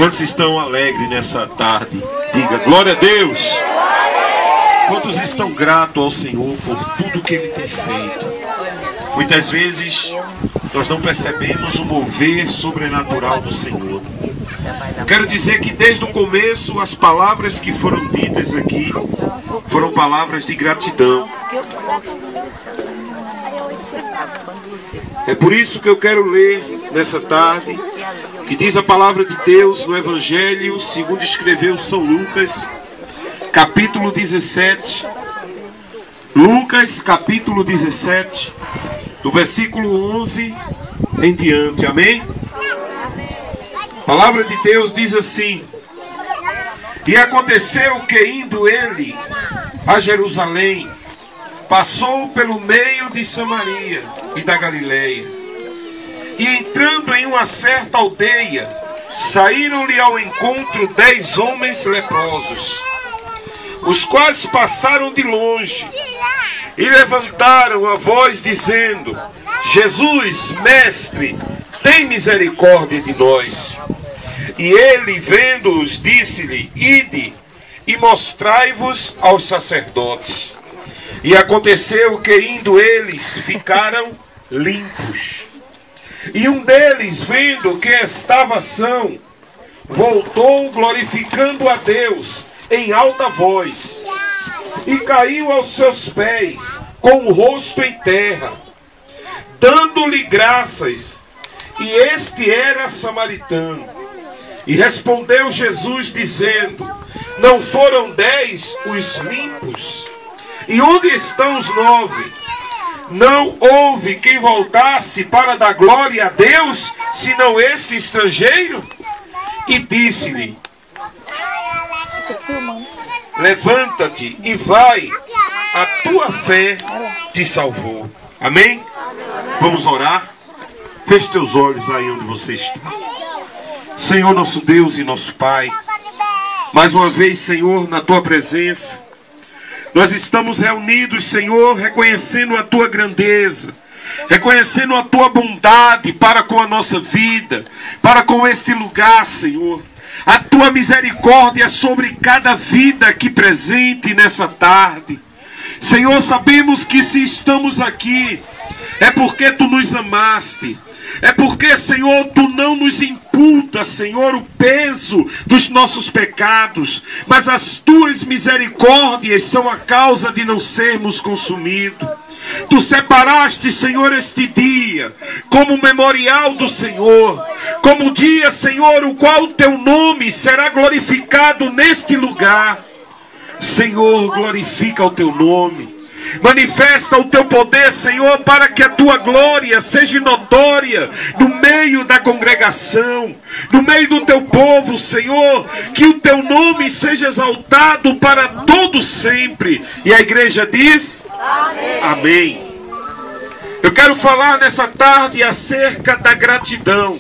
Quantos estão alegres nessa tarde? Diga, glória a Deus. Quantos estão gratos ao Senhor por tudo que Ele tem feito? Muitas vezes nós não percebemos o mover sobrenatural do Senhor. Eu quero dizer que desde o começo as palavras que foram ditas aqui foram palavras de gratidão. É por isso que eu quero ler nessa tarde, que diz a palavra de Deus no Evangelho, segundo escreveu São Lucas, capítulo 17. Lucas, capítulo 17, do versículo 11 em diante. Amém? A palavra de Deus diz assim: E aconteceu que, indo ele a Jerusalém, passou pelo meio de Samaria e da Galileia. E entrando em uma certa aldeia, saíram-lhe ao encontro 10 homens leprosos, os quais passaram de longe e levantaram a voz dizendo: Jesus, mestre, tem misericórdia de nós. E ele, vendo-os, disse-lhe: Ide e mostrai-vos aos sacerdotes. E aconteceu que, indo eles, ficaram limpos. E um deles, vendo que estava são, voltou glorificando a Deus em alta voz, e caiu aos seus pés com o rosto em terra, dando-lhe graças. E este era samaritano. E respondeu Jesus dizendo: Não foram 10 os limpos? E onde estão os 9? Não houve quem voltasse para dar glória a Deus, senão este estrangeiro? E disse-lhe: Levanta-te e vai, a tua fé te salvou. Amém? Vamos orar? Feche teus olhos aí onde você está. Senhor, nosso Deus e nosso Pai, mais uma vez, Senhor, na tua presença, nós estamos reunidos, Senhor, reconhecendo a tua grandeza, reconhecendo a tua bondade para com a nossa vida, para com este lugar, Senhor. A tua misericórdia sobre cada vida aqui presente nessa tarde. Senhor, sabemos que se estamos aqui é porque tu nos amaste. É porque, Senhor, tu não nos imputa, Senhor, o peso dos nossos pecados, mas as tuas misericórdias são a causa de não sermos consumidos. Tu separaste, Senhor, este dia como memorial do Senhor, como um dia, Senhor, o qual o teu nome será glorificado neste lugar. Senhor, glorifica o teu nome. Manifesta o teu poder, Senhor, para que a tua glória seja notória no meio da congregação, no meio do teu povo, Senhor. Que o teu nome seja exaltado para todo sempre. E a igreja diz: Amém. Amém. Eu quero falar nessa tarde acerca da gratidão.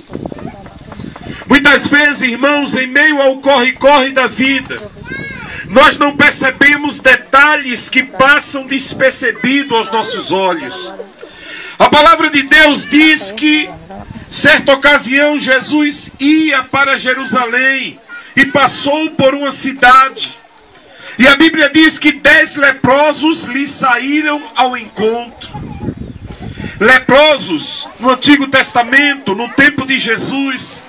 Muitas vezes, irmãos, em meio ao corre-corre da vida, nós não percebemos detalhes que passam despercebidos aos nossos olhos. A palavra de Deus diz que, certa ocasião, Jesus ia para Jerusalém e passou por uma cidade. E a Bíblia diz que 10 leprosos lhe saíram ao encontro. Leprosos, no Antigo Testamento, no tempo de Jesus,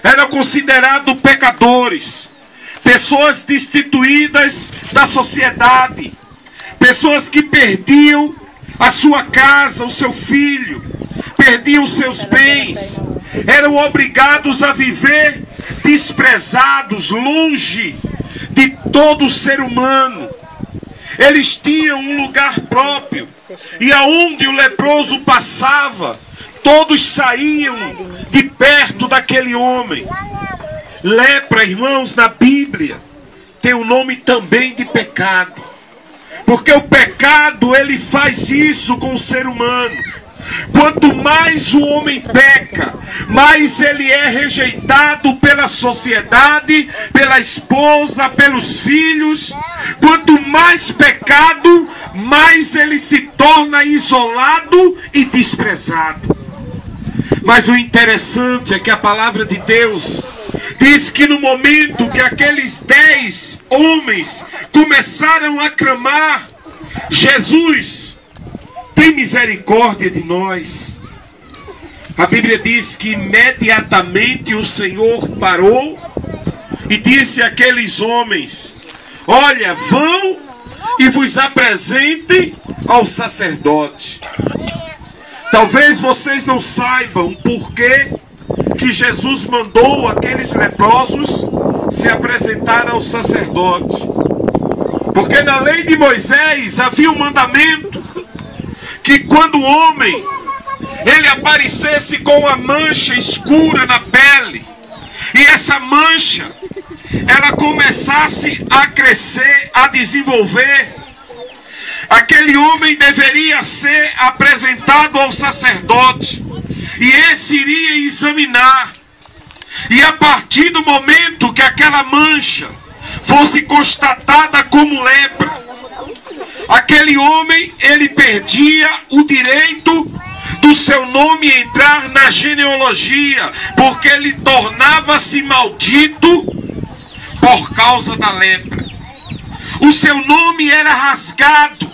eram considerados pecadores. Pessoas destituídas da sociedade, pessoas que perdiam a sua casa, o seu filho, perdiam seus bens, eram obrigados a viver desprezados, longe de todo ser humano. Eles tinham um lugar próprio, e aonde o leproso passava, todos saíam de perto daquele homem. Lepra, irmãos, na Bíblia tem o nome também de pecado, porque o pecado, ele faz isso com o ser humano. Quanto mais o homem peca, mais ele é rejeitado pela sociedade, pela esposa, pelos filhos. Quanto mais pecado, mais ele se torna isolado e desprezado. Mas o interessante é que a palavra de Deus Diz que no momento que aqueles 10 homens começaram a clamar: Jesus, tem misericórdia de nós. A Bíblia diz que imediatamente o Senhor parou e disse àqueles homens: olha, vão e vos apresentem ao sacerdote. Talvez vocês não saibam por que Jesus mandou aqueles leprosos se apresentar ao sacerdote. Porque na lei de Moisés havia um mandamento que quando o homem ele aparecesse com uma mancha escura na pele, e essa mancha ela começasse a crescer, a desenvolver, aquele homem deveria ser apresentado ao sacerdote, e esse iria examinar. E a partir do momento que aquela mancha fosse constatada como lepra, aquele homem ele perdia o direito do seu nome entrar na genealogia, porque ele tornava-se maldito por causa da lepra. O seu nome era rasgado.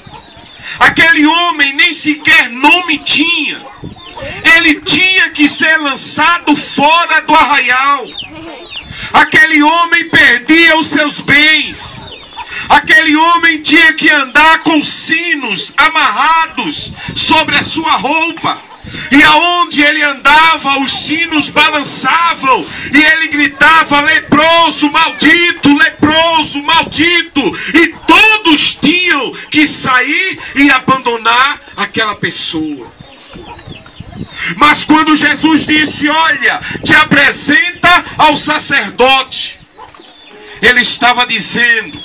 Aquele homem nem sequer nome tinha. Ele tinha que ser lançado fora do arraial. Aquele homem perdia os seus bens. Aquele homem tinha que andar com sinos amarrados sobre a sua roupa. E aonde ele andava, os sinos balançavam. E ele gritava: leproso maldito, leproso maldito. E todos tinham que sair e abandonar aquela pessoa. Mas quando Jesus disse: olha, te apresenta ao sacerdote, ele estava dizendo: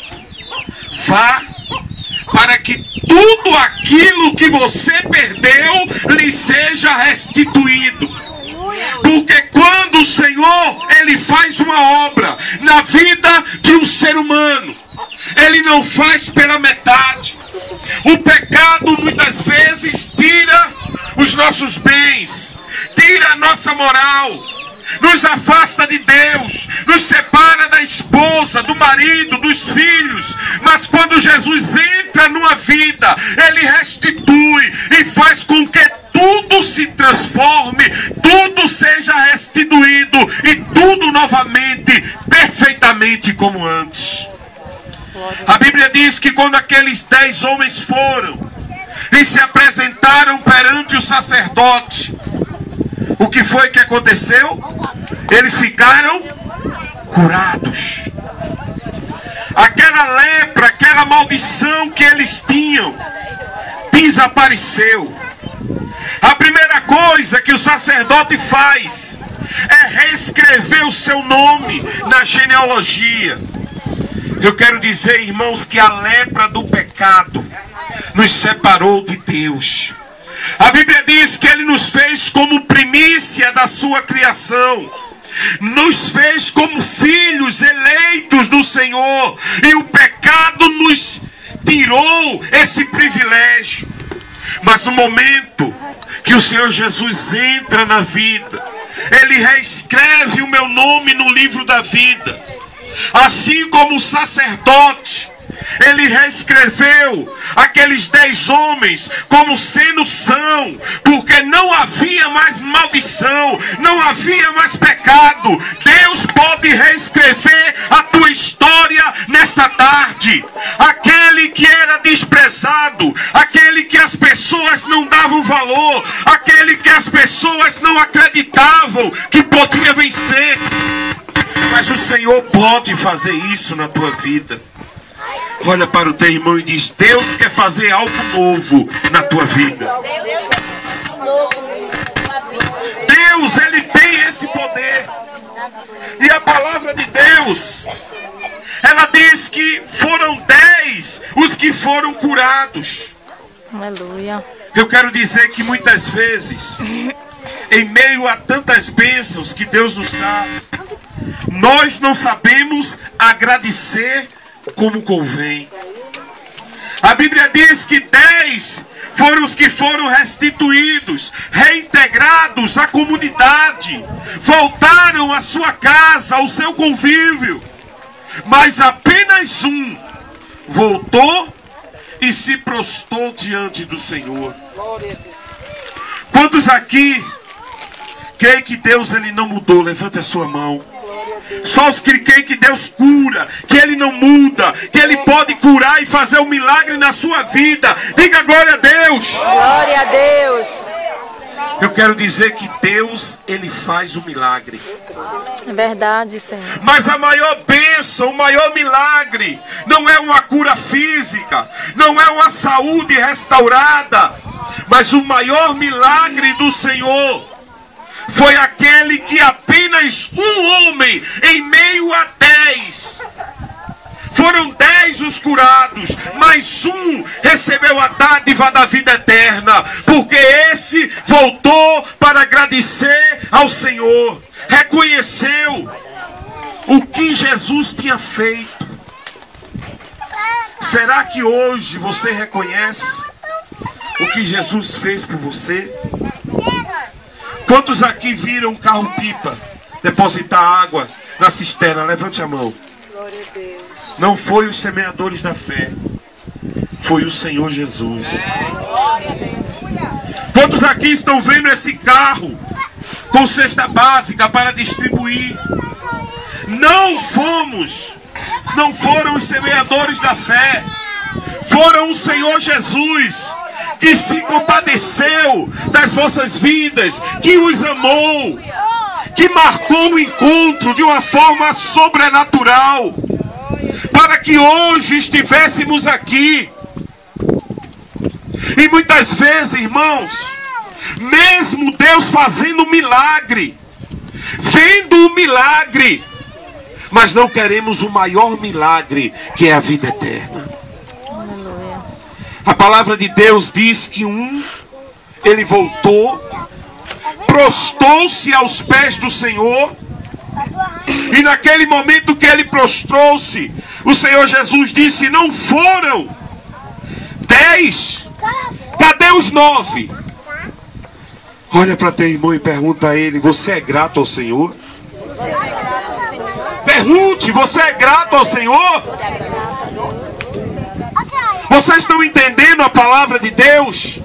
vá, para que tudo aquilo que você perdeu lhe seja restituído. Porque quando o Senhor ele faz uma obra na vida de um ser humano, ele não faz pela metade. O pecado muitas vezes tira os nossos bens, tira a nossa moral, nos afasta de Deus, nos separa da esposa, do marido, dos filhos. Mas quando Jesus entra numa vida, ele restitui e faz com que tudo se transforme, tudo seja restituído e tudo novamente, perfeitamente como antes. A Bíblia diz que quando aqueles 10 homens foram e se apresentaram perante o sacerdote, o que foi que aconteceu? Eles ficaram curados. Aquela lepra, aquela maldição que eles tinham, desapareceu. A primeira coisa que o sacerdote faz é reescrever o seu nome na genealogia. Eu quero dizer, irmãos, que a lepra do pecado nos separou de Deus. A Bíblia diz que ele nos fez como primícia da sua criação, nos fez como filhos eleitos do Senhor, e o pecado nos tirou esse privilégio. Mas no momento que o Senhor Jesus entra na vida, ele reescreve o meu nome no livro da vida. Assim como o sacerdote, ele reescreveu aqueles 10 homens como sendo são, porque não havia mais maldição, não havia mais pecado. Deus pode reescrever a tua história nesta tarde. Aquele que era desprezado, aquele que as pessoas não davam valor, aquele que as pessoas não acreditavam que podia vencer, mas o Senhor pode fazer isso na tua vida. Olha para o teu irmão e diz: Deus quer fazer algo novo na tua vida. Deus, ele tem esse poder. E a palavra de Deus, ela diz que foram 10 os que foram curados. Aleluia. Eu quero dizer que muitas vezes, em meio a tantas bênçãos que Deus nos dá, nós não sabemos agradecer como convém. A Bíblia diz que 10 foram os que foram restituídos, reintegrados à comunidade, voltaram à sua casa, ao seu convívio. Mas apenas um voltou e se prostrou diante do Senhor. Quantos aqui creem que Deus ele não mudou? Levante a sua mão. Só os que creem que Deus cura, que Ele não muda, que Ele pode curar e fazer um milagre na sua vida. Diga glória a Deus. Glória a Deus. Eu quero dizer que Deus, Ele faz o milagre. É verdade, Senhor. Mas a maior bênção, o maior milagre, não é uma cura física, não é uma saúde restaurada, mas o maior milagre do Senhor foi aquele que apenas um homem, em meio a 10, foram 10 os curados, mas um recebeu a dádiva da vida eterna, porque esse voltou para agradecer ao Senhor, reconheceu o que Jesus tinha feito. Será que hoje você reconhece o que Jesus fez por você? Quantos aqui viram um carro-pipa depositar água na cisterna? Levante a mão. Glória a Deus. Não foi os semeadores da fé, foi o Senhor Jesus. Quantos aqui estão vendo esse carro com cesta básica para distribuir? Não foram os semeadores da fé, foram o Senhor Jesus, que se compadeceu das vossas vidas, que os amou, que marcou o encontro de uma forma sobrenatural, para que hoje estivéssemos aqui. E muitas vezes, irmãos, mesmo Deus fazendo um milagre, vendo o milagre, mas não queremos o maior milagre, que é a vida eterna. A palavra de Deus diz que ele voltou, prostrou-se aos pés do Senhor, e naquele momento que ele prostrou-se, o Senhor Jesus disse: não foram 10, cadê os 9? Olha para teu irmão e pergunta a ele: você é grato ao Senhor? Pergunte: você é grato ao Senhor? Vocês estão entendendo a palavra de Deus?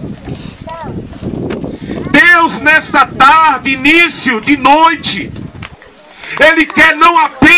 Deus, nesta tarde, início de noite, Ele quer não apenas